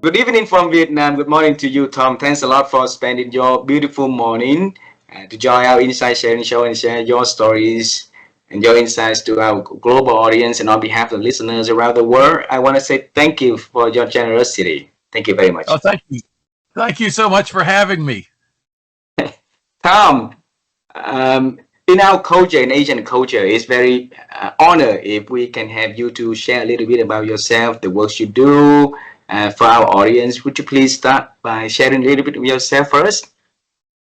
Good evening from Vietnam. Good morning to you, Tom. Thanks a lot for spending your beautiful morning to join our Insight Sharing Show and share your stories and your insights to our global audience. And on behalf of the listeners around the world, I want to say thank you for your generosity. Thank you very Oh, much. thank you. Thank you so much for having me. Tom, um, in our culture, in Asian culture, it's very honor if we can have you to share a little bit about yourself, the works you do for our audience. Would you please start by sharing a little bit of yourself first?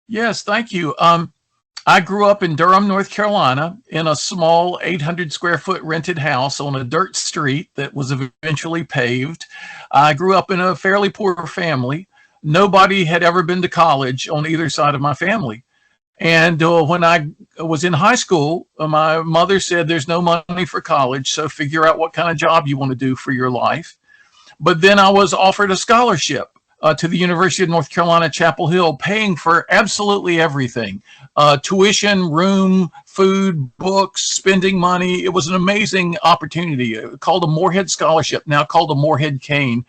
Yes, thank you. I grew up in Durham, North Carolina, in a small 800 square foot rented house on a dirt street that was eventually paved. I grew up in a fairly poor family. Nobody had ever been to college on either side of my family. And when I was in high school, my mother said, "There's no money for college, so figure out what kind of job you want to do for your life." But then I was offered a scholarship to the University of North Carolina, Chapel Hill, paying for absolutely everything: tuition, room, food, books, spending money. It was an amazing opportunity, called a Moorhead Scholarship, now called a Moorhead Cane,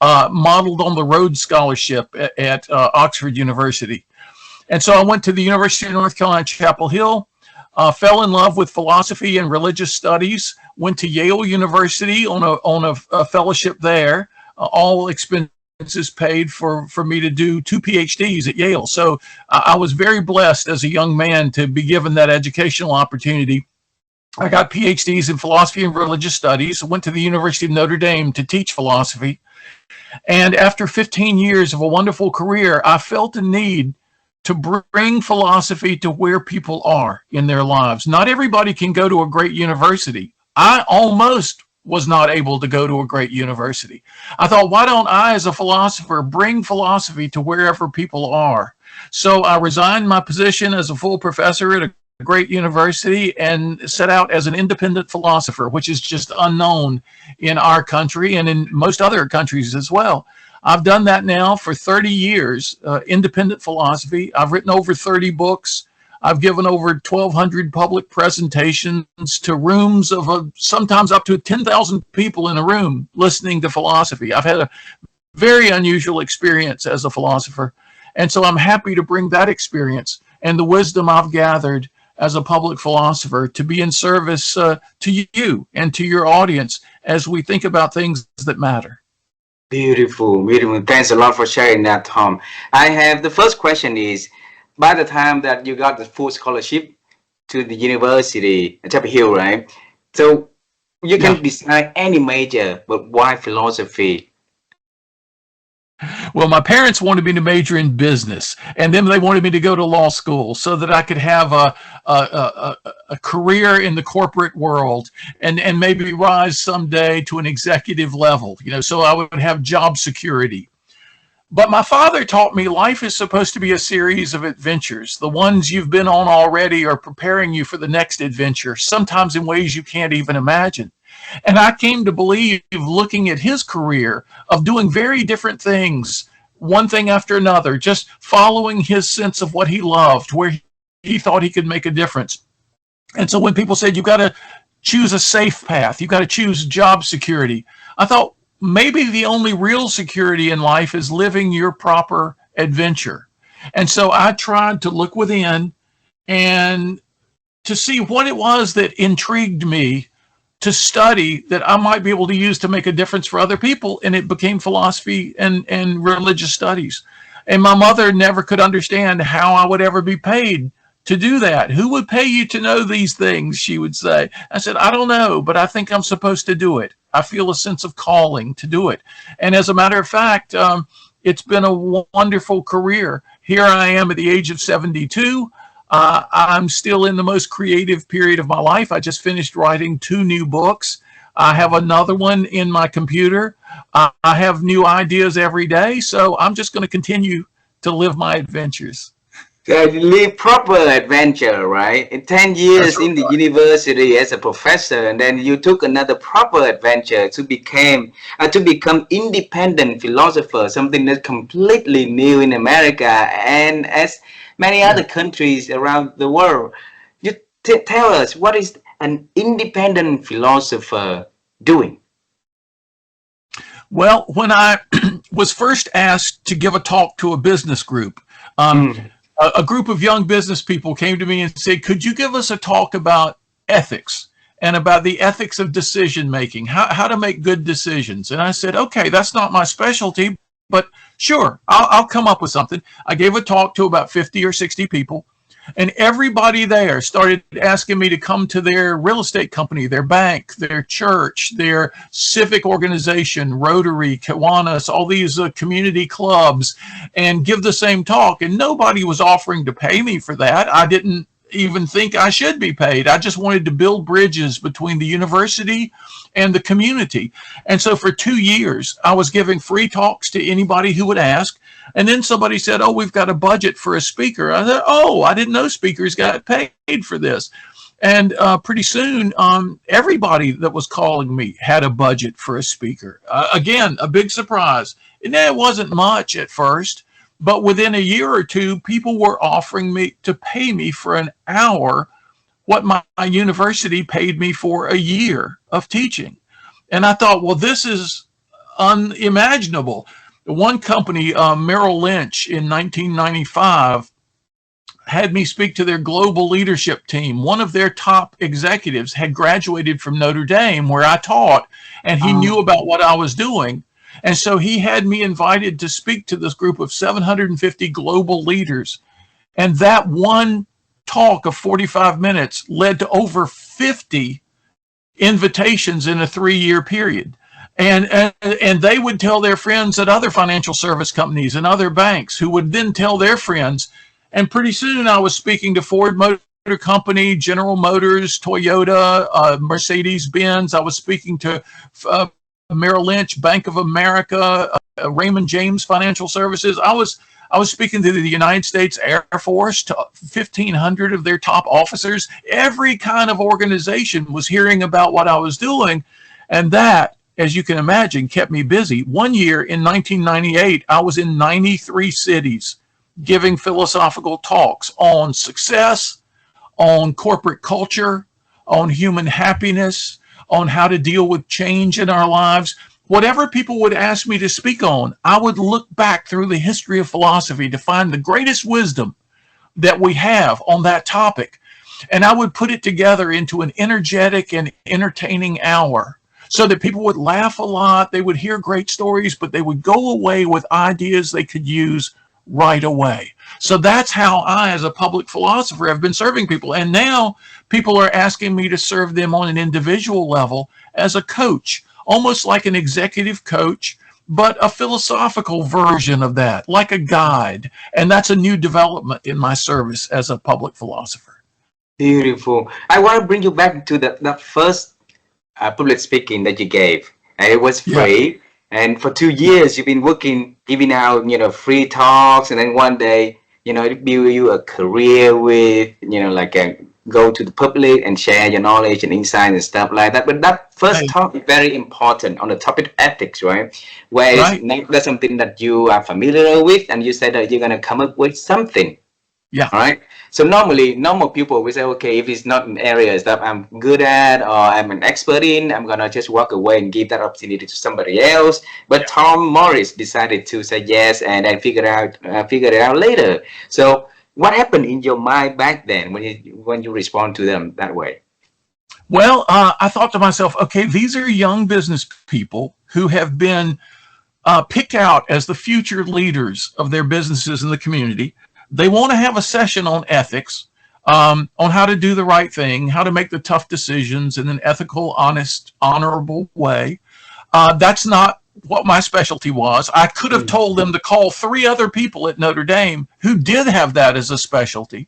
modeled on the Rhodes Scholarship at Oxford University. And so I went to the University of North Carolina, Chapel Hill, fell in love with philosophy and religious studies, went to Yale University on a fellowship there, all expenses paid for me to do two PhDs at Yale. So I was very blessed as a young man to be given that educational opportunity. I got PhDs in philosophy and religious studies, went to the University of Notre Dame to teach philosophy. And after 15 years of a wonderful career, I felt a need to bring philosophy to where people are in their lives. Not everybody can go to a great university. I almost was not able to go to a great university. I thought, why don't I, as a philosopher, bring philosophy to wherever people are? So I resigned my position as a full professor at a great university and set out as an independent philosopher, which is just unknown in our country and in most other countries as well. I've done that now for 30 years, independent philosophy. I've written over 30 books. I've given over 1,200 public presentations to rooms of sometimes up to 10,000 people in a room listening to philosophy. I've had a very unusual experience as a philosopher. And so I'm happy to bring that experience and the wisdom I've gathered as a public philosopher to be in service to you and to your audience as we think about things that matter. Beautiful, beautiful. Thanks a lot for sharing that, Tom. I have the first question is, by the time that you got the full scholarship to the university at Chapel Hill, right? So you Yeah. can decide any major, but why philosophy? Well, my parents wanted me to major in business, and then they wanted me to go to law school so that I could have a career in the corporate world and maybe rise someday to an executive level, so I would have job security. But my father taught me life is supposed to be a series of adventures. The ones you've been on already are preparing you for the next adventure, sometimes in ways you can't even imagine. And I came to believe, looking at his career of doing very different things, one thing after another, just following his sense of what he loved, where he thought he could make a difference. And so when people said, you've got to choose a safe path, you've got to choose job security, I thought maybe the only real security in life is living your proper adventure. And so I tried to look within and to see what it was that intrigued me to study that I might be able to use to make a difference for other people. And it became philosophy and religious studies. And my mother never could understand how I would ever be paid to do that. Who would pay you to know these things? She would say. I said, I don't know, but I think I'm supposed to do it. I feel a sense of calling to do it. And as a matter of fact, it's been a wonderful career. Here I am at the age of 72. I'm still in the most creative period of my life. I just finished writing 2 new books. I have another one in my computer. I have new ideas every day. So I'm just going to continue to live my adventures. Live proper adventure, right? In 10 That's years in the right. university as a professor, and then you took another proper adventure to become independent philosopher, something that's completely new in America and as many Yeah. other countries around the world. You tell us, what is an independent philosopher doing? Well, when I was first asked to give a talk to a business group, um, Mm. a group of young business people came to me and said, "Could you give us a talk about ethics and about the ethics of decision making, how to make good decisions?" And I said, "Okay, that's not my specialty, but sure, I'll come up with something." I gave a talk to about 50 or 60 people. And everybody there started asking me to come to their real estate company, their bank, their church, their civic organization, Rotary, Kiwanis, all these community clubs, and give the same talk. And nobody was offering to pay me for that. I didn't even think I should be paid. I just wanted to build bridges between the university and the community. And so for 2 years, I was giving free talks to anybody who would ask. And then somebody said, "Oh, we've got a budget for a speaker." I said, "Oh, I didn't know speakers got paid for this." And pretty soon, everybody that was calling me had a budget for a speaker. Again, a big surprise. And it wasn't much at first, but within a year or two, people were offering me to pay me for an hour what my university paid me for a year of teaching. And I thought, well, this is unimaginable. One company, Merrill Lynch, in 1995, had me speak to their global leadership team. One of their top executives had graduated from Notre Dame, where I taught, and he knew about what I was doing. And so he had me invited to speak to this group of 750 global leaders. And that one talk of 45 minutes led to over 50 invitations in a 3-year period. And they would tell their friends at other financial service companies and other banks, who would then tell their friends. And pretty soon I was speaking to Ford Motor Company, General Motors, Toyota, Mercedes-Benz. I was speaking to Merrill Lynch, Bank of America, Raymond James Financial Services. I was speaking to the United States Air Force, to 1,500 of their top officers. Every kind of organization was hearing about what I was doing. And that, as you can imagine, kept me busy. One year in 1998, I was in 93 cities giving philosophical talks on success, on corporate culture, on human happiness, on how to deal with change in our lives. Whatever people would ask me to speak on, I would look back through the history of philosophy to find the greatest wisdom that we have on that topic. And I would put it together into an energetic and entertaining hour so that people would laugh a lot. They would hear great stories, but they would go away with ideas they could use right away. So that's how I, as a public philosopher, have been serving people. And now people are asking me to serve them on an individual level as a coach, almost like an executive coach, but a philosophical version of that, like a guide. And that's a new development in my service as a public philosopher. Beautiful. I want to bring you back to the first public speaking that you gave. And it was Yeah. free. And for 2 years, you've been working, giving out, free talks. And then one day, it build you a career with, like go to the public and share your knowledge and insight and stuff like that. But that first Right. talk is very important on the topic of ethics, right? Where it's Right. not that's something that you are familiar with, and you said that you're going to come up with something. Yeah. All right. So normally, normal people will say, okay, if it's not an area that I'm good at or I'm an expert in, I'm gonna just walk away and give that opportunity to somebody else. But Tom Morris decided to say yes, and then figure it out later. So what happened in your mind back then when you respond to them that way? Well, I thought to myself, okay, these are young business people who have been picked out as the future leaders of their businesses in the community. They want to have a session on ethics, on how to do the right thing, how to make the tough decisions in an ethical, honest, honorable way. That's not what my specialty was. I could have told them to call 3 other people at Notre Dame who did have that as a specialty.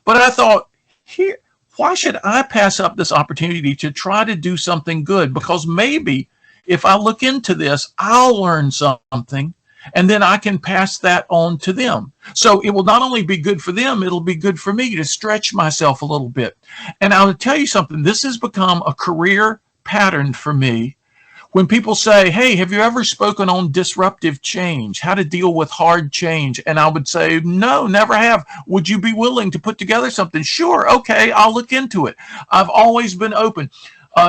But I thought, here, why should I pass up this opportunity to try to do something good? Because maybe if I look into this, I'll learn something, and then I can pass that on to them. So it will not only be good for them, it'll be good for me to stretch myself a little bit. And I'll tell you something, this has become a career pattern for me. When people say, hey, have you ever spoken on disruptive change, how to deal with hard change? And I would say, no, never have. Would you be willing to put together something? Sure, okay, I'll look into it. I've always been open.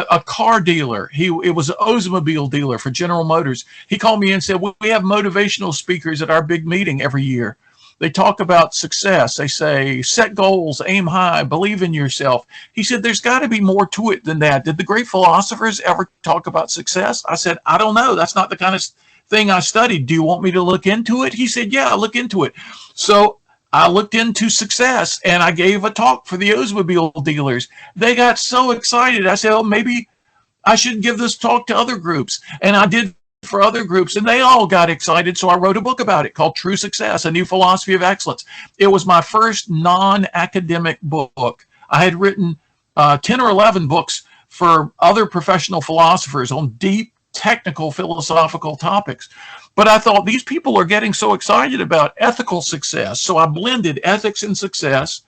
a car dealer. It was an Oldsmobile dealer for General Motors. He called me and said, we have motivational speakers at our big meeting every year. They talk about success. They say, set goals, aim high, believe in yourself. He said, there's got to be more to it than that. Did the great philosophers ever talk about success? I said, I don't know. That's not the kind of thing I studied. Do you want me to look into it? He said, yeah, look into it. So I looked into success and I gave a talk for the Oldsmobile dealers. They got so excited. I said, oh, maybe I should give this talk to other groups. And I did for other groups, and they all got excited. So I wrote a book about it called True Success, A New Philosophy of Excellence. It was my first non-academic book. I had written 10 or 11 books for other professional philosophers on deep, technical, philosophical topics. But I thought these people are getting so excited about ethical success. So I blended ethics and success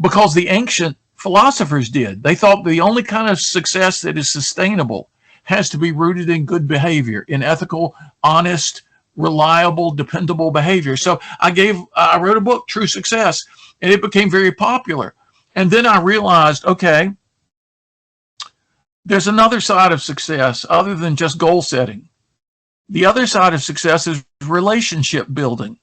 because the ancient philosophers did. They thought the only kind of success that is sustainable has to be rooted in good behavior, in ethical, honest, reliable, dependable behavior. So I wrote a book, True Success, and it became very popular. And then I realized, okay, there's another side of success other than just goal setting. The other side of success is relationship building.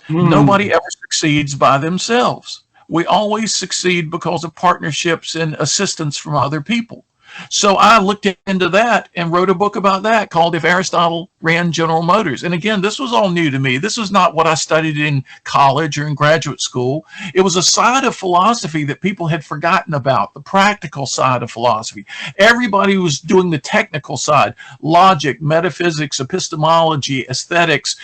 Nobody ever succeeds by themselves. We always succeed because of partnerships and assistance from other people. So I looked into that and wrote a book about that called If Aristotle Ran General Motors. And again, this was all new to me. This was not what I studied in college or in graduate school. It was a side of philosophy that people had forgotten about, the practical side of philosophy. Everybody was doing the technical side, logic, metaphysics, epistemology, aesthetics,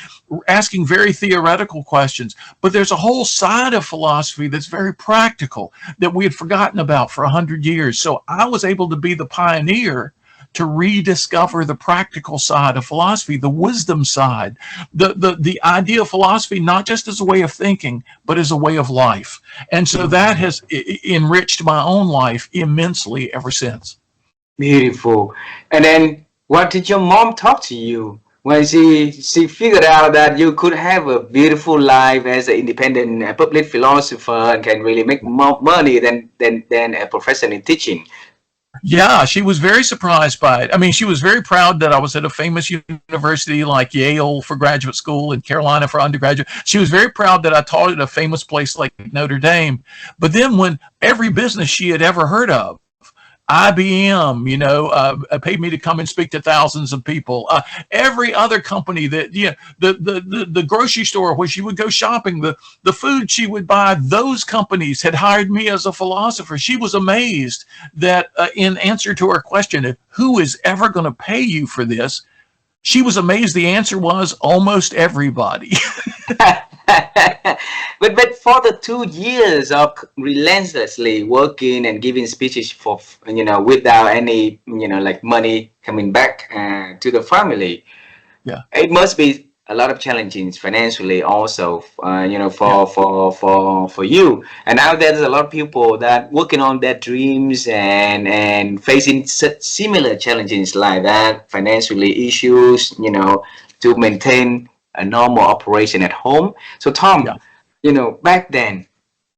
asking very theoretical questions. But there's a whole side of philosophy that's very practical that we had forgotten about for 100 years. So I was able to be the pioneer to rediscover the practical side of philosophy, the wisdom side, the idea of philosophy, not just as a way of thinking, but as a way of life. And so that has enriched my own life immensely ever since. Beautiful. And then what did your mom talk to you when she figured out that you could have a beautiful life as an independent public philosopher and can really make more money than a professor in teaching? Yeah, she was very surprised by it. I mean, she was very proud that I was at a famous university like Yale for graduate school and Carolina for undergraduate. She was very proud that I taught at a famous place like Notre Dame. But then when every business she had ever heard of, IBM, paid me to come and speak to thousands of people. Every other company that, the grocery store where she would go shopping, the food she would buy, those companies had hired me as a philosopher. She was amazed that in answer to her question, who is ever going to pay you for this? She was amazed the answer was almost everybody. but for the 2 years of relentlessly working and giving speeches for without any like money coming back to the family, Yeah. it must be a lot of challenges financially also for you. And now there's a lot of people that working on their dreams and facing such similar challenges like that, financially issues, to maintain a normal operation at home. So Tom, back then,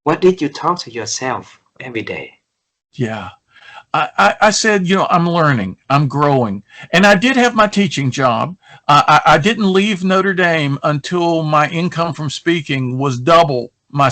what did you talk to yourself every day? Yeah. I said, I'm learning, I'm growing. And I did have my teaching job. I didn't leave Notre Dame until my income from speaking was double my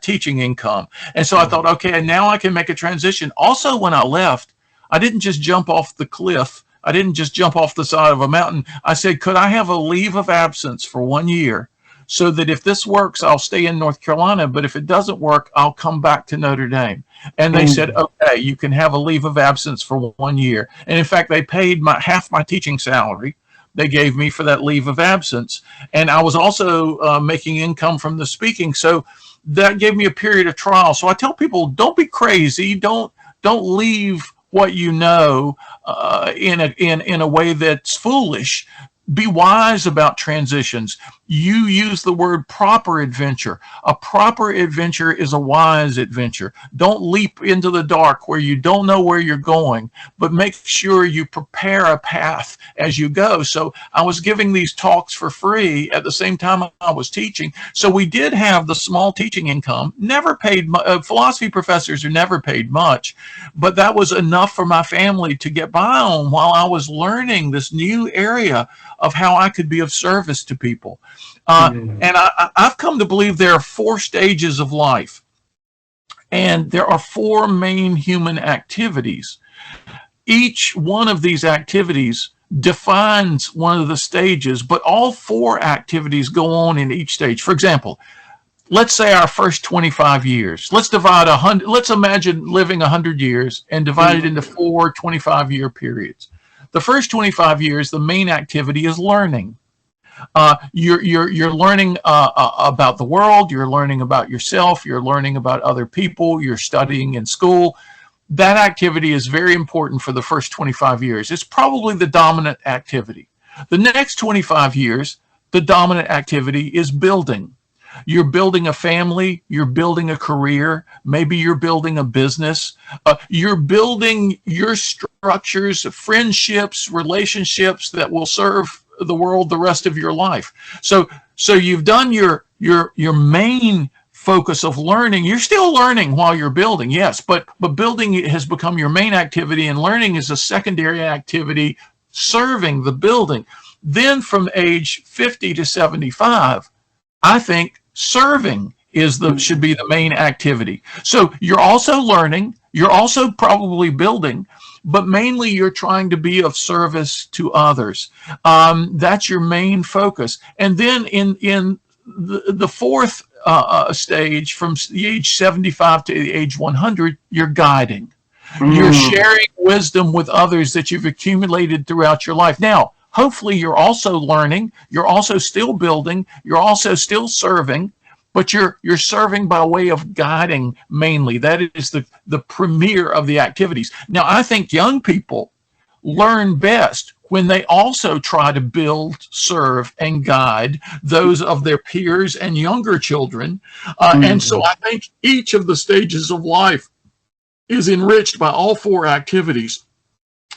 teaching income. And so I thought, okay, now I can make a transition. Also, when I left, I didn't just jump off the cliff. I didn't just jump off the side of a mountain. I said, could I have a leave of absence for 1 year so that if this works, I'll stay in North Carolina, but if it doesn't work, I'll come back to Notre Dame. And they said, okay, you can have a leave of absence for 1 year. And in fact, they paid half my teaching salary they gave me for that leave of absence. And I was also making income from the speaking. So that gave me a period of trial. So I tell people, don't be crazy. Don't leave what you know in a way that's foolish. Be wise about transitions. You use the word proper adventure. A proper adventure is a wise adventure. Don't leap into the dark where you don't know where you're going, but make sure you prepare a path as you go. So I was giving these talks for free at the same time I was teaching. So we did have the small teaching income, never paid, philosophy professors are never paid much, but that was enough for my family to get by on while I was learning this new area of how I could be of service to people. And I've come to believe there are four stages of life, and there are four main human activities. Each one of these activities defines one of the stages, but all four activities go on in each stage. For example, let's say our first 25 years. Let's divide 100. Let's imagine living 100 years and divide it into four 25-year periods. The first 25 years, the main activity is learning. You're learning about the world. You're learning about yourself. You're learning about other people. You're studying in school. That activity is very important for the first 25 years. It's probably the dominant activity. The next 25 years, the dominant activity is building. You're building a family, you're building a career, maybe you're building a business, you're building your structures, friendships, relationships that will serve the world the rest of your life. So you've done your main focus of learning. You're still learning while you're building, yes, but building has become your main activity, and learning is a secondary activity serving the building. Then from age 50 to 75, I think serving should be the main activity. So you're also learning, you're also probably building, but mainly you're trying to be of service to others. That's your main focus. And then in the fourth stage, from the age 75 to the age 100, you're guiding. You're sharing wisdom with others that you've accumulated throughout your life. Now, hopefully you're also learning, you're also still building, you're also still serving, but you're serving by way of guiding mainly. That is the premier of the activities. Now, I think young people learn best when they also try to build, serve, and guide those of their peers and younger children. And so I think each of the stages of life is enriched by all four activities,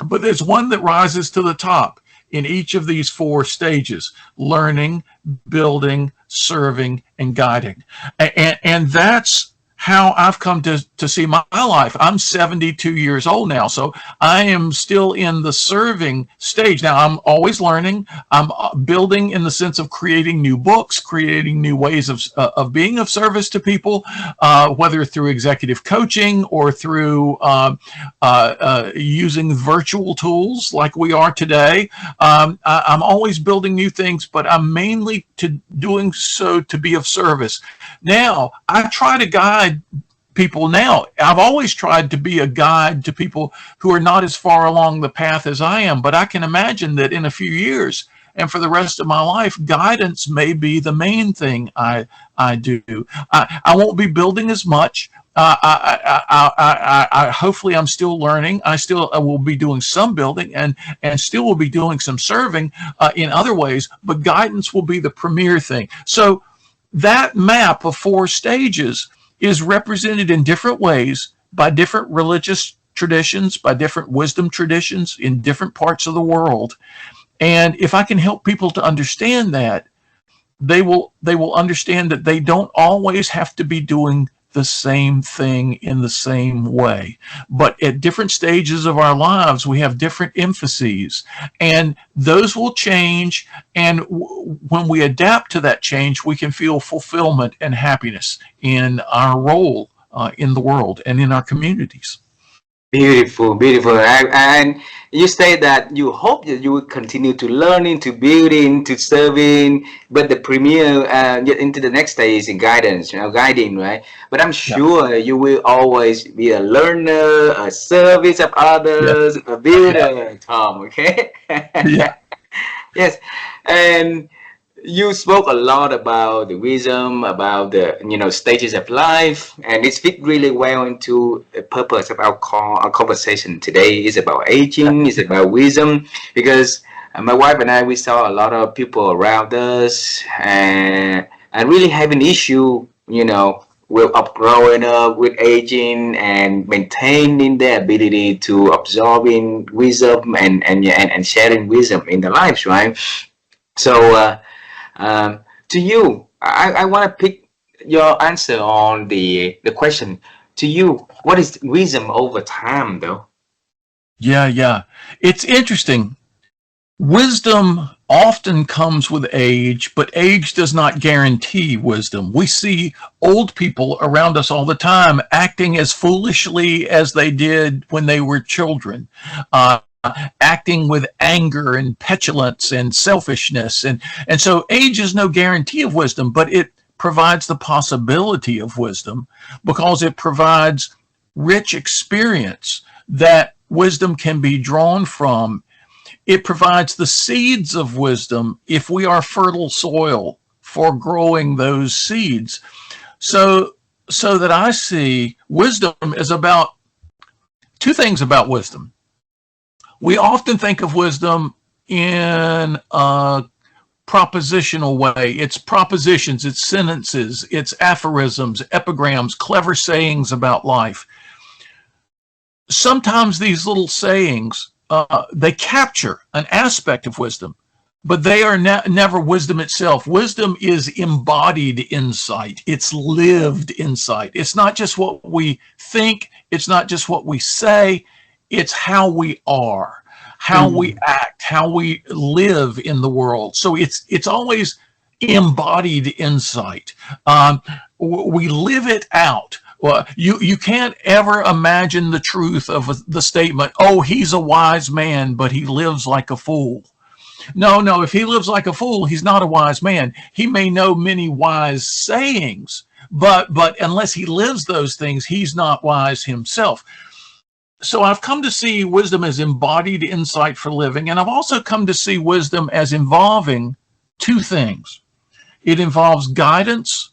but there's one that rises to the top in each of these four stages: learning, building, serving, and guiding. And that's how I've come to see my life. I'm 72 years old now, so I am still in the serving stage. Now, I'm always learning. I'm building in the sense of creating new books, creating new ways of being of service to people, whether through executive coaching or through using virtual tools like we are today. I'm always building new things, but I'm mainly doing so to be of service. Now, I try to guide people now. I've always tried to be a guide to people who are not as far along the path as I am, but I can imagine that in a few years and for the rest of my life, guidance may be the main thing I do. I won't be building as much. Hopefully I'm still learning. I will be doing some building and still will be doing some serving in other ways, but guidance will be the premier thing. So that map of four stages is represented in different ways by different religious traditions, by different wisdom traditions in different parts of the world. And if I can help people to understand that, they will understand that they don't always have to be doing the same thing in the same way. But at different stages of our lives, we have different emphases, and those will change. And when we adapt to that change, we can feel fulfillment and happiness in our role in the world and in our communities. Beautiful, beautiful. And you say that you hope that you will continue to learning, to building, to serving, but the premier get into the next stage in guidance, guiding, right? But I'm Yeah. sure you will always be a learner, a service of Yeah. others, a Yeah. builder, Tom. Okay. Yeah. Yes, and you spoke a lot about the wisdom, about the stages of life, and it fit really well into the purpose of our conversation today. Is about aging, it's about wisdom, because my wife and I, we saw a lot of people around us, and really having issue, with growing up, with aging, and maintaining their ability to absorbing wisdom and sharing wisdom in their lives, right? So, to you, I want to pick your answer on the question. To you, what is wisdom over time, though? Yeah, yeah. It's interesting. Wisdom often comes with age, but age does not guarantee wisdom. We see old people around us all the time acting as foolishly as they did when they were children, uh, acting with anger and petulance and selfishness. And so age is no guarantee of wisdom, but it provides the possibility of wisdom because it provides rich experience that wisdom can be drawn from. It provides the seeds of wisdom if we are fertile soil for growing those seeds. So, so that I see wisdom is about two things about wisdom. We often think of wisdom in a propositional way. It's propositions, it's sentences, it's aphorisms, epigrams, clever sayings about life. Sometimes these little sayings they capture an aspect of wisdom, but they are never wisdom itself. Wisdom is embodied insight. It's lived insight. It's not just what we think. It's not just what we say. It's how we are, how we act, how we live in the world. So it's always embodied insight. We live it out. Well, you can't ever imagine the truth of the statement, oh, he's a wise man, but he lives like a fool. No, no, if he lives like a fool, he's not a wise man. He may know many wise sayings, but unless he lives those things, he's not wise himself. So I've come to see wisdom as embodied insight for living, and I've also come to see wisdom as involving two things. It involves guidance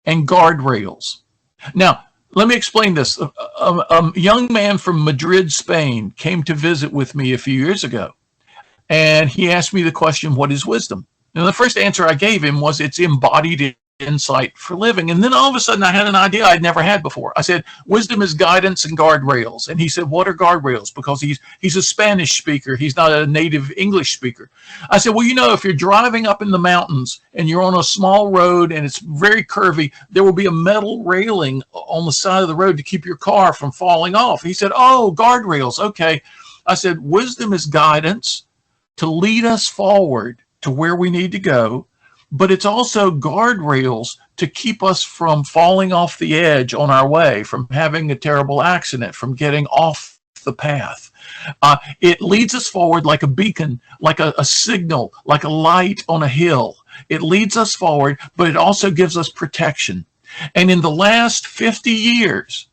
and guardrails. Now, let me explain this. A young man from Madrid, Spain, came to visit with me a few years ago, and he asked me the question, what is wisdom? And the first answer I gave him was, it's embodied insight for living. And then all of a sudden I had an idea I'd never had before. I said, wisdom is guidance and guardrails. And he said, what are guardrails? Because he's a Spanish speaker. He's not a native English speaker. I said, well, if you're driving up in the mountains and you're on a small road and it's very curvy, there will be a metal railing on the side of the road to keep your car from falling off. He said, oh, guardrails. Okay. I said, wisdom is guidance to lead us forward to where we need to go, but it's also guardrails to keep us from falling off the edge on our way, from having a terrible accident, from getting off the path. It leads us forward like a beacon, like a signal, like a light on a hill. It leads us forward, but it also gives us protection. And in the last 50 years,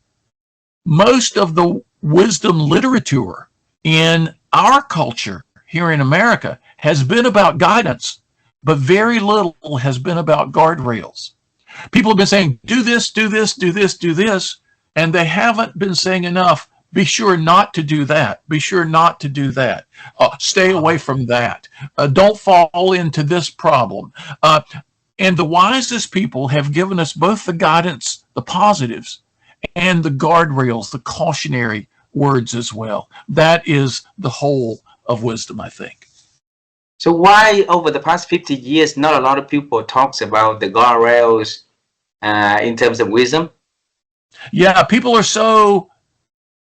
most of the wisdom literature in our culture here in America has been about guidance, but very little has been about guardrails. People have been saying, do this, do this, do this, do this, and they haven't been saying enough. Be sure not to do that. Be sure not to do that. Stay away from that. Don't fall into this problem. And the wisest people have given us both the guidance, the positives, and the guardrails, the cautionary words as well. That is the whole of wisdom, I think. So why over the past 50 years, not a lot of people talks about the guardrails in terms of wisdom? Yeah, people are so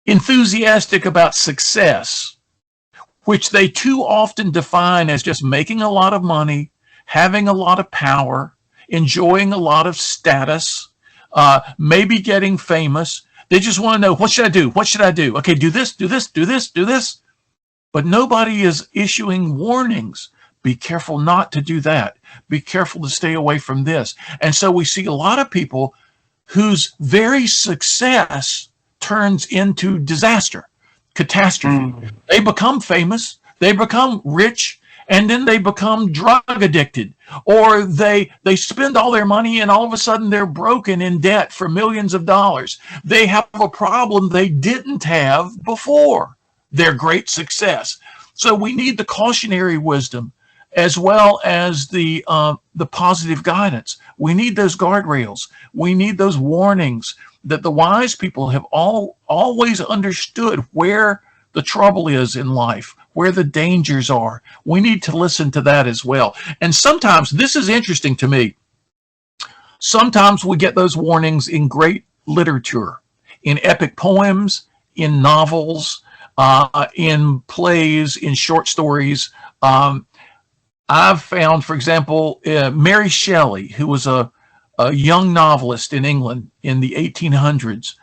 enthusiastic about success, which they too often define as just making a lot of money, having a lot of power, enjoying a lot of status, maybe getting famous. They just want to know, what should I do? What should I do? Okay, do this, do this, do this, do this. But nobody is issuing warnings. Be careful not to do that. Be careful to stay away from this. And so we see a lot of people whose very success turns into disaster, catastrophe. They become famous, they become rich, and then they become drug addicted, or they spend all their money and all of a sudden they're broken in debt for millions of dollars. They have a problem they didn't have before their great success. So we need the cautionary wisdom as well as the positive guidance. We need those guardrails. We need those warnings that the wise people have always understood where the trouble is in life, where the dangers are. We need to listen to that as well. And sometimes, this is interesting to me, sometimes we get those warnings in great literature, in epic poems, in novels, in plays, in short stories. I've found, for example, Mary Shelley, who was a young novelist in England in the 1800s.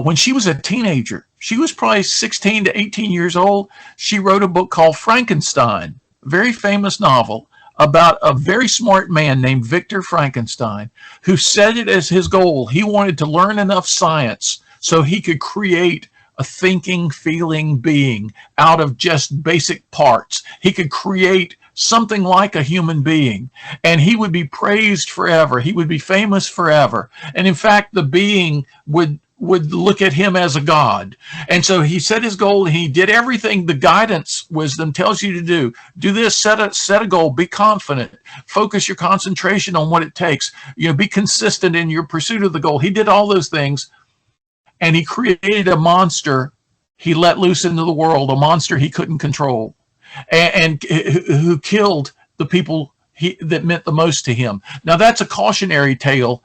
When she was a teenager, she was probably 16 to 18 years old. She wrote a book called Frankenstein, a very famous novel about a very smart man named Victor Frankenstein, who set it as his goal. He wanted to learn enough science so he could create a thinking, feeling being out of just basic parts. He could create something like a human being, and he would be praised forever. He would be famous forever. And in fact, the being would look at him as a god. And so he set his goal, and he did everything the guidance wisdom tells you to do. Do this, set a goal, be confident, focus your concentration on what it takes, be consistent in your pursuit of the goal. He did all those things, and he created a monster he let loose into the world, a monster he couldn't control, and who killed the people that meant the most to him. Now, that's a cautionary tale,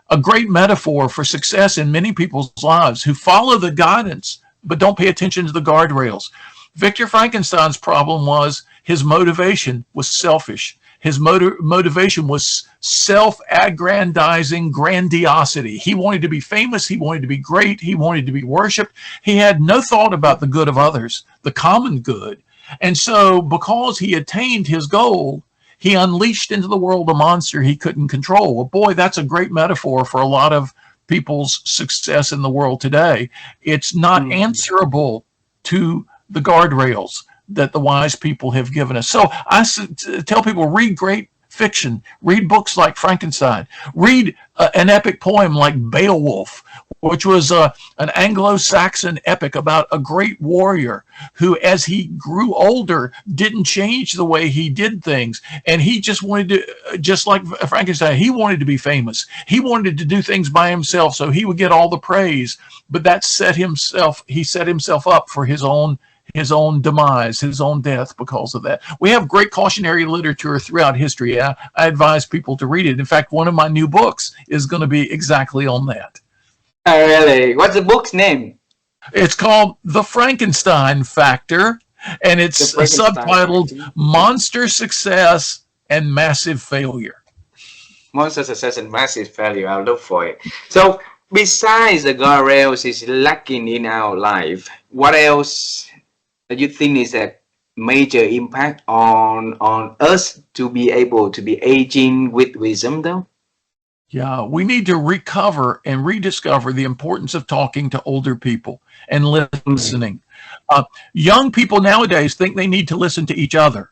a great metaphor for success in many people's lives who follow the guidance but don't pay attention to the guardrails. Victor Frankenstein's problem was his motivation was selfish. His motivation was self-aggrandizing grandiosity. He wanted to be famous. He wanted to be great. He wanted to be worshipped. He had no thought about the good of others, the common good. And so because he attained his goal, he unleashed into the world a monster he couldn't control. Well, boy, that's a great metaphor for a lot of people's success in the world today. It's not answerable to the guardrails that the wise people have given us. So I tell people, read great fiction, read books like Frankenstein, read an epic poem like Beowulf, which was an Anglo-Saxon epic about a great warrior who, as he grew older, didn't change the way he did things. And he just wanted to, just like Frankenstein, he wanted to be famous. He wanted to do things by himself so he would get all the praise. But he set himself up for his own demise, his own death because of that. We have great cautionary literature throughout history. I advise people to read it. In fact, one of my new books is going to be exactly on that. Oh, really? What's the book's name? It's called The Frankenstein Factor, and it's subtitled Monster Success and Massive Failure. Monster Success and Massive Failure. I'll look for it. So, besides the guardrails is lacking in our life, what else do you think is a major impact on us to be able to be aging with wisdom, though? Yeah, we need to recover and rediscover the importance of talking to older people and listening. Young people nowadays think they need to listen to each other,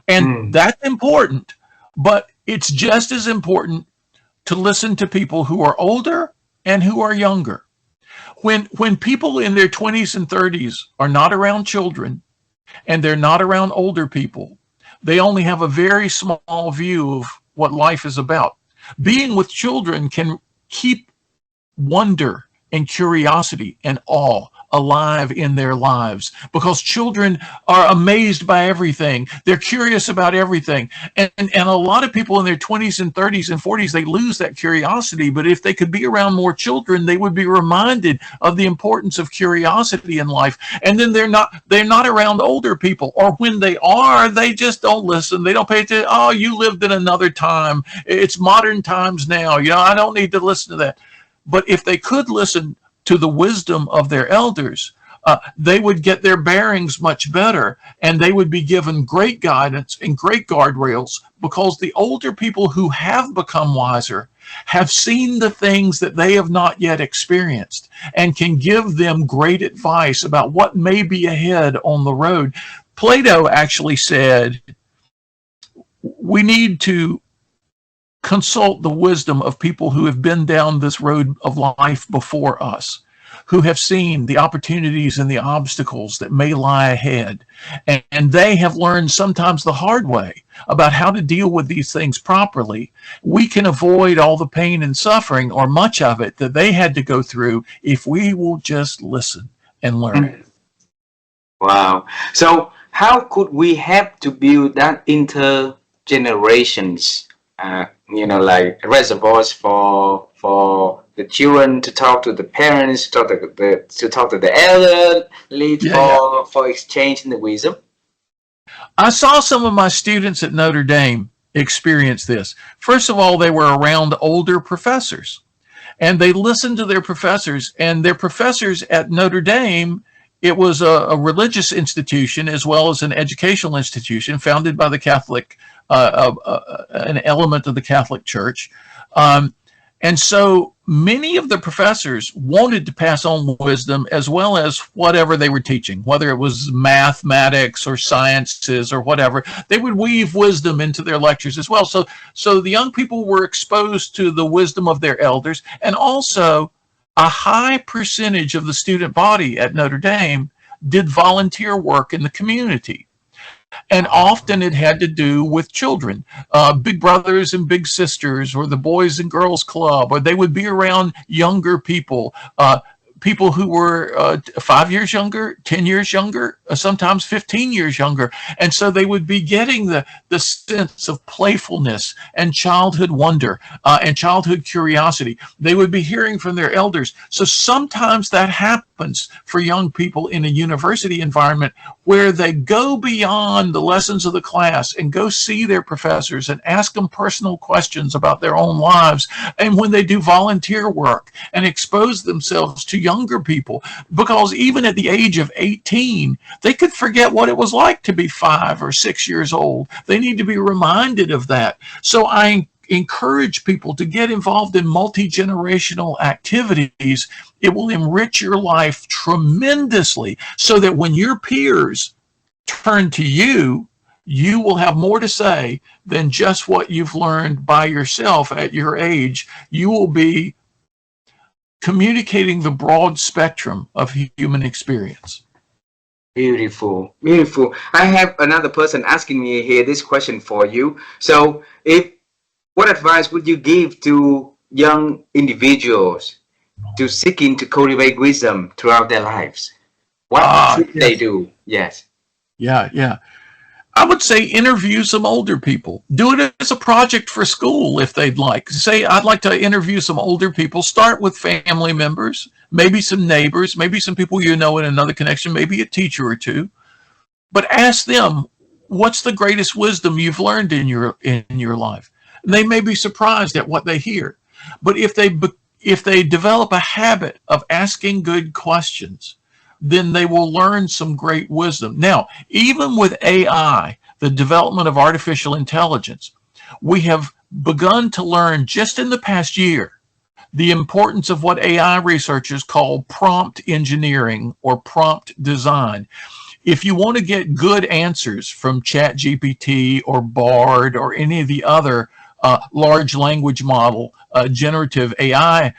and that's important, but it's just as important to listen to people who are older and who are younger. When people in their 20s and 30s are not around children and they're not around older people, they only have a very small view of what life is about. Being with children can keep wonder and curiosity and awe alive in their lives, because children are amazed by everything. They're curious about everything. And a lot of people in their 20s and 30s and 40s, they lose that curiosity. But if they could be around more children, they would be reminded of the importance of curiosity in life. And then they're not around older people, or when they are, they just don't listen. They don't pay attention. Oh, you lived in another time. It's modern times now. I don't need to listen to that. But if they could listen to the wisdom of their elders, they would get their bearings much better, and they would be given great guidance and great guardrails, because the older people who have become wiser have seen the things that they have not yet experienced and can give them great advice about what may be ahead on the road. Plato actually said, we need to consult the wisdom of people who have been down this road of life before us, who have seen the opportunities and the obstacles that may lie ahead. And they have learned sometimes the hard way about how to deal with these things properly. We can avoid all the pain and suffering, or much of it, that they had to go through if we will just listen and learn. Wow. So how could we help to build that intergenerations, like reservoirs for the children to talk to the parents, to talk to the elderly Yeah, yeah. for exchanging the wisdom? I saw some of my students at Notre Dame experience this. First of all, they were around older professors, and they listened to their professors, and their professors at Notre Dame, it was a religious institution as well as an educational institution founded by the Catholic, an element of the Catholic Church. And so many of the professors wanted to pass on wisdom as well as whatever they were teaching, whether it was mathematics or sciences or whatever. They would weave wisdom into their lectures as well. So the young people were exposed to the wisdom of their elders, and also a high percentage of the student body at Notre Dame did volunteer work in the community. And often it had to do with children, big brothers and big sisters, or the Boys and Girls Club, or they would be around younger people, people who were 5 years younger, 10 years younger, sometimes 15 years younger. And so they would be getting the sense of playfulness and childhood wonder and childhood curiosity. They would be hearing from their elders. So sometimes that happens for young people in a university environment where they go beyond the lessons of the class and go see their professors and ask them personal questions about their own lives. And when they do volunteer work and expose themselves to younger people, because even at the age of 18, they could forget what it was like to be 5 or 6 years old. They need to be reminded of that. So I encourage people to get involved in multi-generational activities. It will enrich your life tremendously, so that when your peers turn to you, you will have more to say than just what you've learned by yourself at your age. You will be communicating the broad spectrum of human experience. Beautiful, beautiful. I have another person asking me here this question for you. So, what advice would you give to young individuals to seeking to cultivate wisdom throughout their lives? What should they do? Yes. Yeah. I would say interview some older people. Do it as a project for school if they'd like. Say, I'd like to interview some older people. Start with family members, maybe some neighbors, maybe some people you know in another connection, maybe a teacher or two. But ask them, what's the greatest wisdom you've learned in your life? And they may be surprised at what they hear. But if they develop a habit of asking good questions, then they will learn some great wisdom. Now, even with AI, the development of artificial intelligence, we have begun to learn just in the past year the importance of what AI researchers call prompt engineering or prompt design. If you want to get good answers from ChatGPT or Bard or any of the other large language model generative AI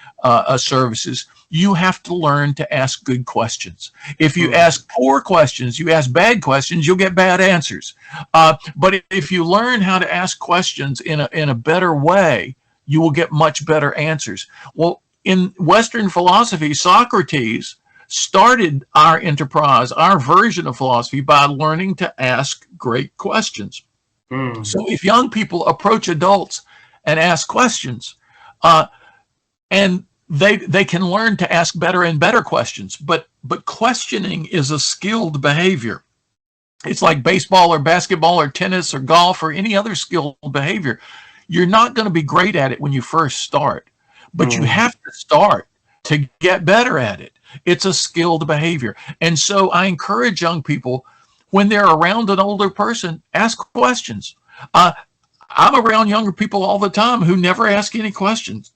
services, you have to learn to ask good questions. If you ask poor questions, you ask bad questions, you'll get bad answers. But if you learn how to ask questions in a better way, you will get much better answers. Well, in Western philosophy, Socrates started our enterprise, our version of philosophy, by learning to ask great questions. So if young people approach adults and ask questions, and they can learn to ask better and better questions, but questioning is a skilled behavior. It's like baseball or basketball or tennis or golf or any other skilled behavior. You're not going to be great at it when you first start, but you have to start to get better at it. It's a skilled behavior. And so I encourage young people, when they're around an older person, ask questions. I'm around younger people all the time who never ask any questions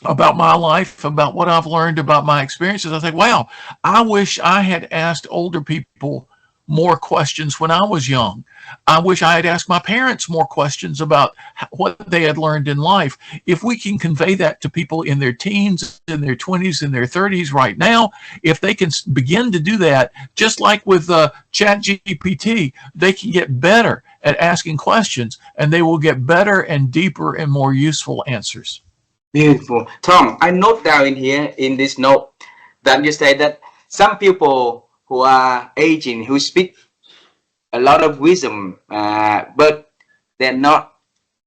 about my life, about what I've learned, about my experiences. I think, wow, I wish I had asked older people more questions when I was young. I wish I had asked my parents more questions about what they had learned in life. If we can convey that to people in their teens, in their 20s, in their 30s right now, if they can begin to do that, just like with Chat GPT, they can get better at asking questions, and they will get better and deeper and more useful answers. Beautiful. Tom, I note down in here in this note that you say that some people who are aging, who speak a lot of wisdom, but they're not,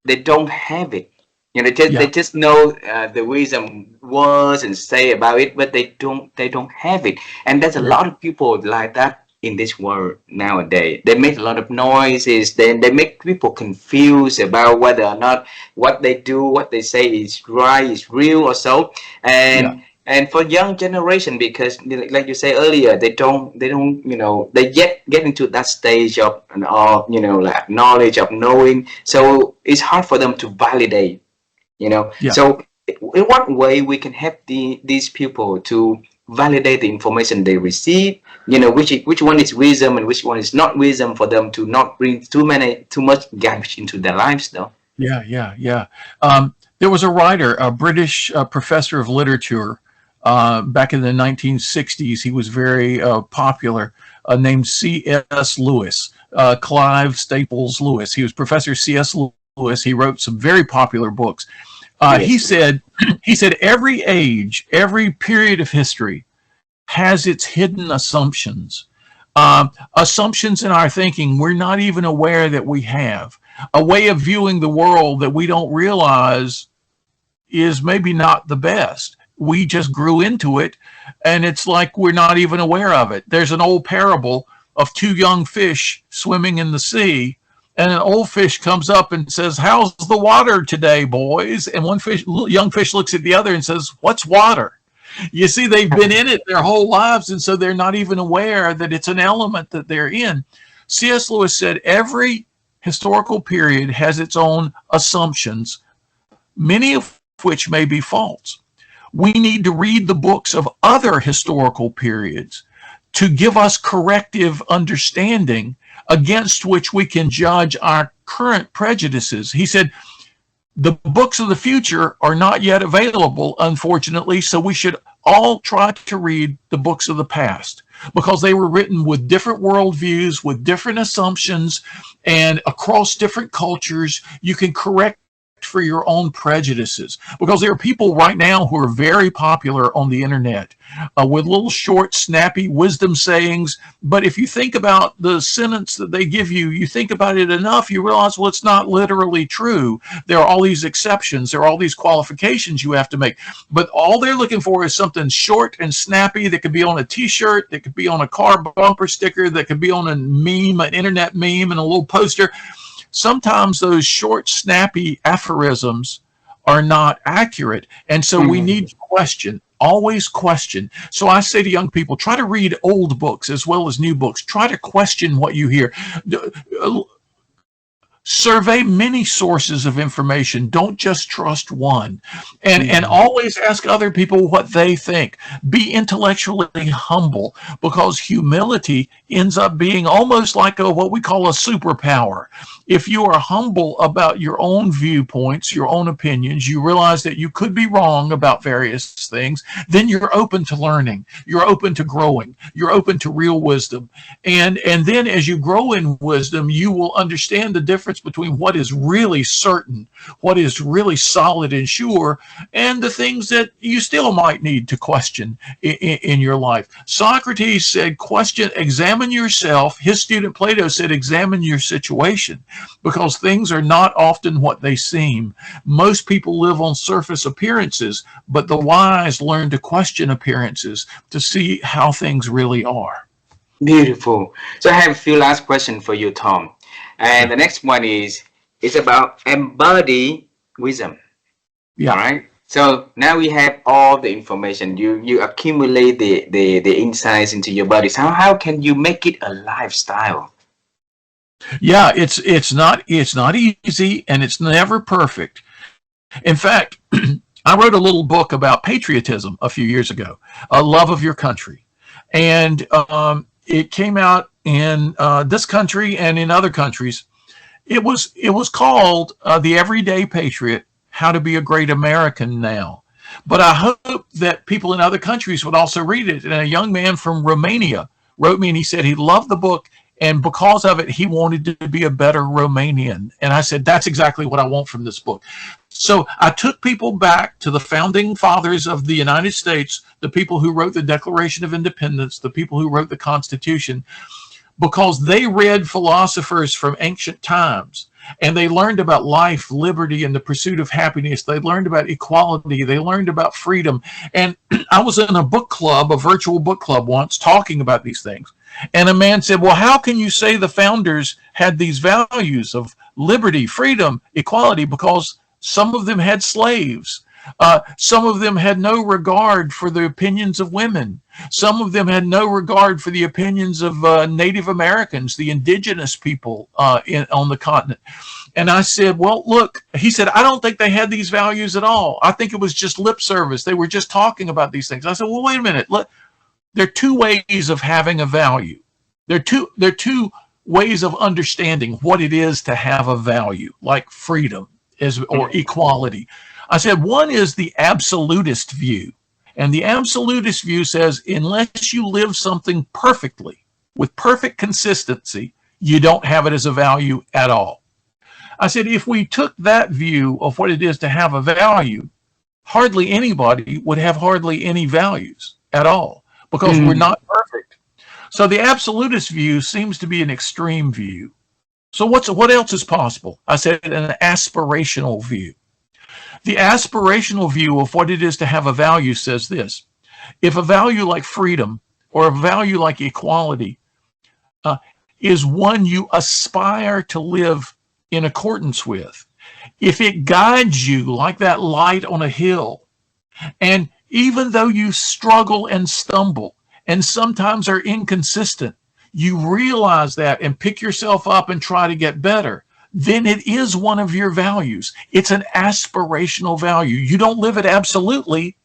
they don't have it. You know, they Yeah, just know the wisdom words and say about it, but they don't have it. And there's a yeah, lot of people like that in this world nowadays. They make a lot of noises. They make people confused about whether or not what they do, what they say is right, is real or so. yeah, And for young generation, because like you say earlier, they don't they yet get into that stage of like knowledge of knowing, so it's hard for them to validate. yeah. So in what way we can help these people to validate the information they receive, which one is wisdom and which one is not wisdom, for them to not bring too much garbage into their lives though. Yeah, yeah, yeah. There was a writer, a British professor of literature back in the 1960s. He was very popular, named C.S. Lewis, Clive Staples Lewis. He was Professor C.S. Lewis. He wrote some very popular books. He Yes. said, every age, every period of history has its hidden assumptions. Assumptions in our thinking we're not even aware that we have. A way of viewing the world that we don't realize is maybe not the best. We just grew into it, and it's like we're not even aware of it. There's an old parable of two young fish swimming in the sea, and an old fish comes up and says, "How's the water today, boys?" And young fish looks at the other and says, "What's water?" You see, they've been in it their whole lives, and so they're not even aware that it's an element that they're in. C.S. Lewis said every historical period has its own assumptions, many of which may be false. We need to read the books of other historical periods to give us corrective understanding against which we can judge our current prejudices. He said, the books of the future are not yet available, unfortunately, so we should all try to read the books of the past because they were written with different worldviews, with different assumptions, and across different cultures. You can correct for your own prejudices, because there are people right now who are very popular on the internet with little short, snappy wisdom sayings. But if you think about the sentence that they give you, you think about it enough, you realize, well, it's not literally true. There are all these exceptions. There are all these qualifications you have to make. But all they're looking for is something short and snappy that could be on a t-shirt, that could be on a car bumper sticker, that could be on a meme, an internet meme, and a little poster. Sometimes those short, snappy aphorisms are not accurate. And so we Mhm. need to question, always question. So I say to young people, try to read old books as well as new books. Try to question what you hear. Survey many sources of information. Don't just trust one. And Mhm. always ask other people what they think. Be intellectually humble, because humility ends up being almost like what we call a superpower. If you are humble about your own viewpoints, your own opinions, you realize that you could be wrong about various things, then you're open to learning. You're open to growing. You're open to real wisdom. And then as you grow in wisdom, you will understand the difference between what is really certain, what is really solid and sure, and the things that you still might need to question in your life. Socrates said, examine yourself. His student Plato said, examine your situation, because things are not often what they seem. Most people live on surface appearances, but the wise learn to question appearances to see how things really are. Beautiful. So I have a few last questions for you, Tom. And Yeah. the next one is about embody wisdom. All Yeah. right. So now we have all the information. You accumulate the insights into your body. So how can you make it a lifestyle? Yeah, it's not easy, and it's never perfect. In fact, I wrote a little book about patriotism a few years ago, a love of your country, and it came out in this country and in other countries. It was called The Everyday Patriot: How to Be a Great American Now. But I hope that people in other countries would also read it. And a young man from Romania wrote me and he said he loved the book, and because of it, he wanted to be a better Romanian. And I said, that's exactly what I want from this book. So I took people back to the founding fathers of the United States, the people who wrote the Declaration of Independence, the people who wrote the Constitution, because they read philosophers from ancient times, and they learned about life, liberty, and the pursuit of happiness. They learned about equality. They learned about freedom. And I was in a book club, a virtual book club once, talking about these things. And a man said, well, how can you say the founders had these values of liberty, freedom, equality? Because some of them had slaves. Some of them had no regard for the opinions of women. Some of them had no regard for the opinions of Native Americans, the indigenous people on the continent. And I said, well, look, he said, I don't think they had these values at all. I think it was just lip service. They were just talking about these things. I said, well, wait a minute. There are two ways of having a value. There are two ways of understanding what it is to have a value, like freedom or equality. I said, one is the absolutist view. And the absolutist view says, unless you live something perfectly, with perfect consistency, you don't have it as a value at all. I said, if we took that view of what it is to have a value, hardly anybody would have hardly any values at all, because we're not perfect. So the absolutist view seems to be an extreme view. So what else is possible? I said, an aspirational view. The aspirational view of what it is to have a value says this: if a value like freedom or a value like equality is one you aspire to live in accordance with, if it guides you like that light on a hill, and even though you struggle and stumble and sometimes are inconsistent, you realize that and pick yourself up and try to get better, then it is one of your values. It's an aspirational value. You don't live it absolutely,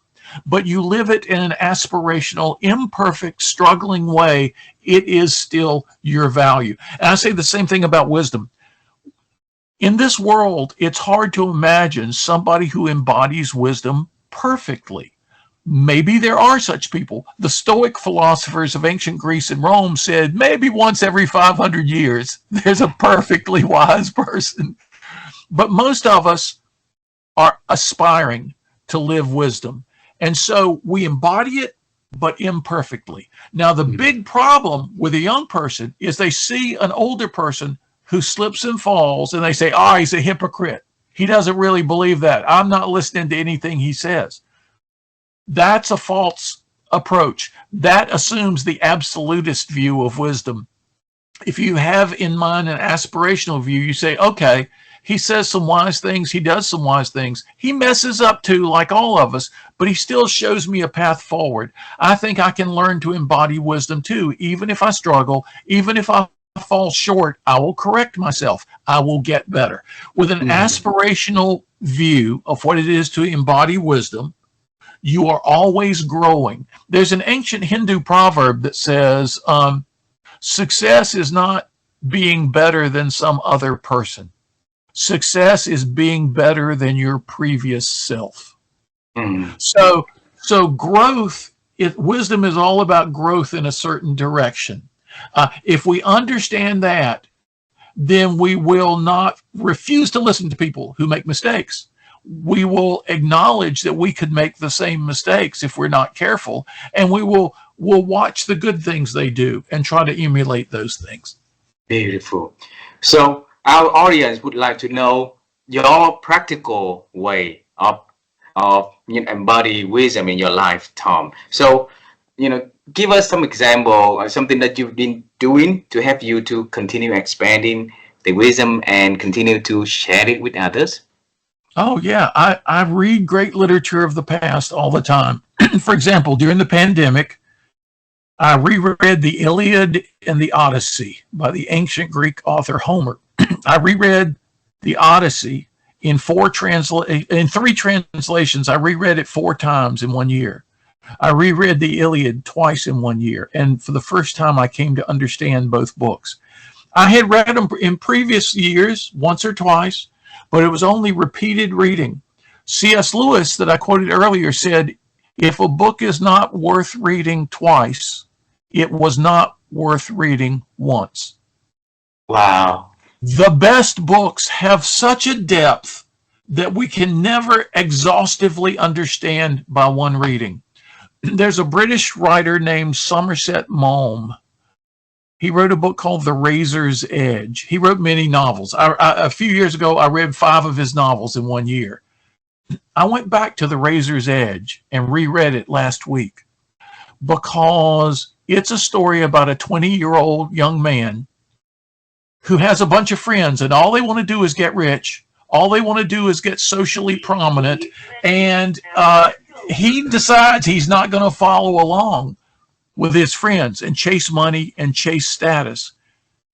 but you live it in an aspirational, imperfect, struggling way. It is still your value. And I say the same thing about wisdom. In this world, it's hard to imagine somebody who embodies wisdom perfectly. Maybe there are such people. The Stoic philosophers of ancient Greece and Rome said maybe once every 500 years there's a perfectly wise person. But most of us are aspiring to live wisdom. And so we embody it, but imperfectly. Now, the big problem with a young person is they see an older person who slips and falls, and they say, oh, he's a hypocrite. He doesn't really believe that. I'm not listening to anything he says. That's a false approach. That assumes the absolutist view of wisdom. If you have in mind an aspirational view, you say, okay, he says some wise things, he does some wise things. He messes up too, like all of us, but he still shows me a path forward. I think I can learn to embody wisdom too. Even if I struggle, even if I fall short, I will correct myself. I will get better. With an aspirational view of what it is to embody wisdom, you are always growing. There's an ancient Hindu proverb that says, success is not being better than some other person. Success is being better than your previous self. So growth, wisdom is all about growth in a certain direction. If we understand that, then we will not refuse to listen to people who make mistakes. We will acknowledge that we could make the same mistakes if we're not careful, and we'll watch the good things they do and try to emulate those things. Beautiful. So our audience would like to know your practical way of embody wisdom in your life, Tom. So, give us some example or something that you've been doing to help you to continue expanding the wisdom and continue to share it with others. Oh, yeah. I read great literature of the past all the time. For example, during the pandemic, I reread the Iliad and the Odyssey by the ancient Greek author Homer. I reread the Odyssey in three translations. I reread it 4 times in 1 year. I reread the Iliad twice in one year, and for the first time, I came to understand both books. I had read them in previous years, once or twice, but it was only repeated reading. C.S. Lewis, that I quoted earlier, said, if a book is not worth reading twice, it was not worth reading once. Wow. The best books have such a depth that we can never exhaustively understand by one reading. There's a British writer named Somerset Maugham. He wrote a book called The Razor's Edge. He wrote many novels. A few years ago, I read 5 of his novels in one year. I went back to The Razor's Edge and reread it last week because it's a story about a 20-year-old young man who has a bunch of friends, and all they want to do is get rich. All they want to do is get socially prominent, and he decides he's not going to follow along with his friends and chase money and chase status.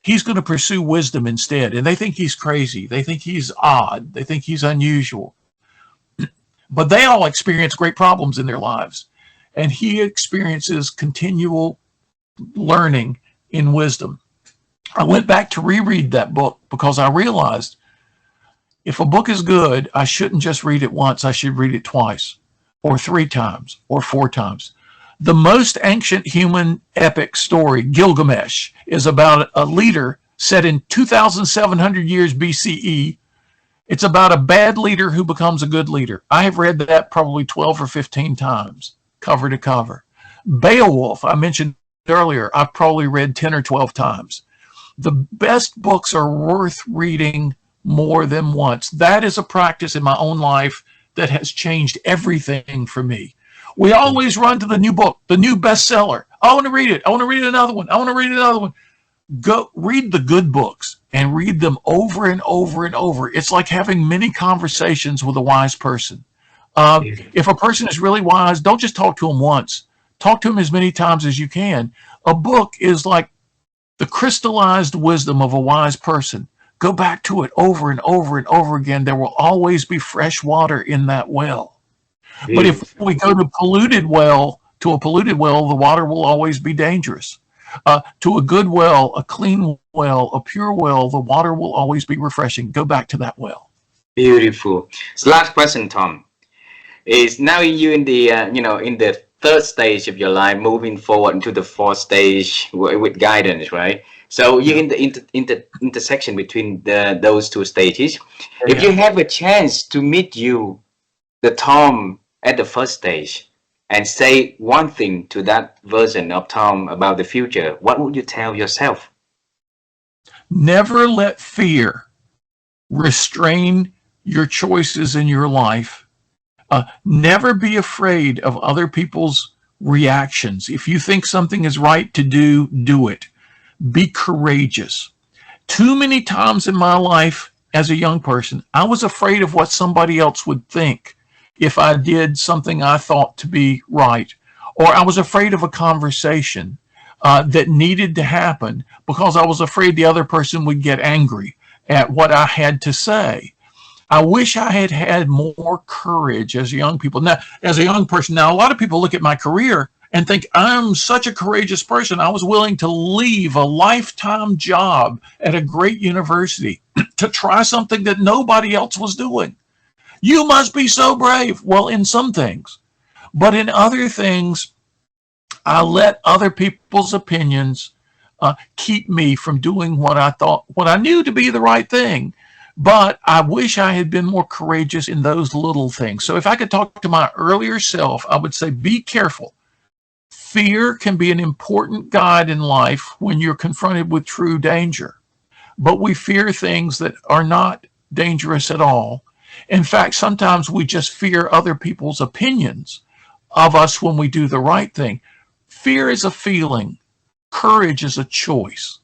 He's going to pursue wisdom instead, and they think he's crazy. They think he's odd. They think he's unusual. But they all experience great problems in their lives, and he experiences continual learning in wisdom. I went back to reread that book because I realized if a book is good, I shouldn't just read it once. I should read it twice or 3 times or 4 times. The most ancient human epic story, Gilgamesh, is about a leader set in 2,700 years BCE. It's about a bad leader who becomes a good leader. I have read that probably 12 or 15 times, cover to cover. Beowulf, I mentioned earlier, I've probably read 10 or 12 times. The best books are worth reading more than once. That is a practice in my own life that has changed everything for me. We always run to the new book, the new bestseller. I want to read it. I want to read another one. I want to read another one. Go read the good books and read them over and over and over. It's like having many conversations with a wise person. If a person is really wise, don't just talk to him once. Talk to him as many times as you can. A book is like the crystallized wisdom of a wise person. Go back to it over and over and over again. There will always be fresh water in that well. But if we go to a polluted well, the water will always be dangerous. To a good well, a clean well, a pure well, the water will always be refreshing. Go back to that well. Beautiful. So last question, Tom, is now you in the in the 3rd stage of your life, moving forward into the 4th stage with guidance, right? So you're in the intersection between those 2 stages. If you have a chance to meet the Tom at the 1st stage, and say one thing to that version of Tom about the future, what would you tell yourself? Never let fear restrain your choices in your life. Never be afraid of other people's reactions. If you think something is right to do, do it. Be courageous. Too many times in my life as a young person, I was afraid of what somebody else would think if I did something I thought to be right, or I was afraid of a conversation that needed to happen because I was afraid the other person would get angry at what I had to say. I wish I had had more courage as a young person. Now, a lot of people look at my career and think I'm such a courageous person. I was willing to leave a lifetime job at a great university to try something that nobody else was doing. You must be so brave. Well, in some things, but in other things, I let other people's opinions keep me from doing what I knew to be the right thing. But I wish I had been more courageous in those little things. So if I could talk to my earlier self, I would say, be careful. Fear can be an important guide in life when you're confronted with true danger. But we fear things that are not dangerous at all. In fact, sometimes we just fear other people's opinions of us when we do the right thing. Fear is a feeling. Courage is a choice.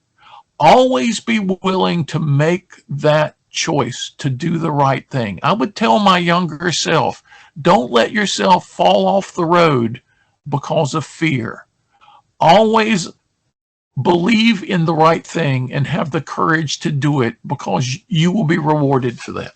Always be willing to make that choice to do the right thing. I would tell my younger self, don't let yourself fall off the road because of fear. Always believe in the right thing and have the courage to do it because you will be rewarded for that.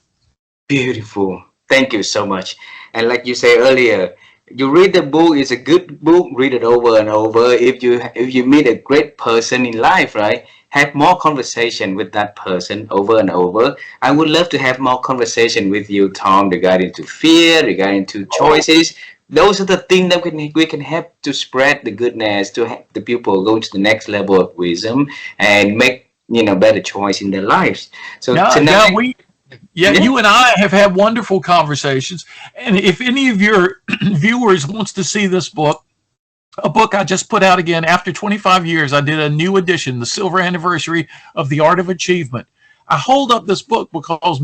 Beautiful. Thank you so much. And like you say earlier, you read the book, it's a good book, read it over and over. If you meet a great person in life, right, have more conversation with that person over and over. I would love to have more conversation with you, Tom, regarding to fear, regarding to choices. Those are the things that we can help to spread the goodness, to help the people go to the next level of wisdom and make better choice in their lives. So Yeah, tonight, yeah, yeah, yeah. you and I have had wonderful conversations. And if any of your viewers wants to see this book, a book I just put out again after 25 years, I did a new edition, the silver anniversary of The Art of Achievement. I hold up this book because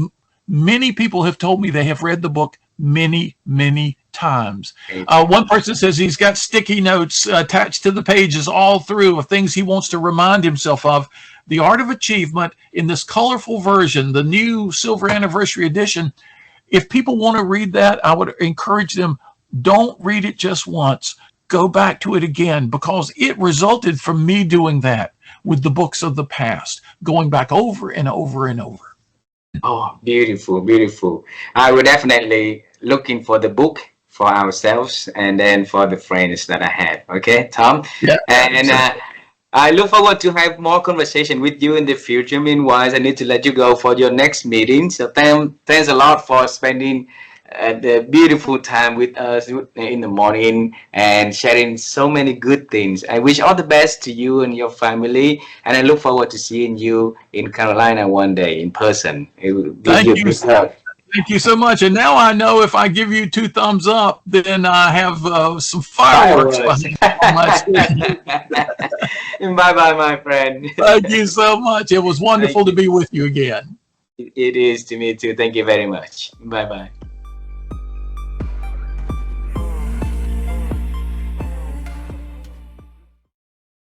many people have told me they have read the book many, many times. One person says he's got sticky notes attached to the pages all through of things he wants to remind himself of. The Art of Achievement in this colorful version, the new silver anniversary edition. If people want to read that, I would encourage them, don't read it just once. Go back to it again, because it resulted from me doing that with the books of the past, going back over and over and over. Oh, beautiful, beautiful. I will definitely looking for the book for ourselves and then for the friends that I have. Okay, Tom? Yeah, And I look forward to have more conversation with you in the future. Meanwhile, I need to let you go for your next meeting. So thanks a lot for spending the beautiful time with us in the morning and sharing so many good things. I wish all the best to you and your family, and I look forward to seeing you in Carolina one day in person. It will give thank you a you. big hug. Thank you so much. And now I know if I give you two thumbs up, then I have some fireworks Fireworks. behind me on my screen. Bye bye, my friend. Thank you so much. It was Thank wonderful to you. be with you again. It is to me too. Thank you very much. Bye bye.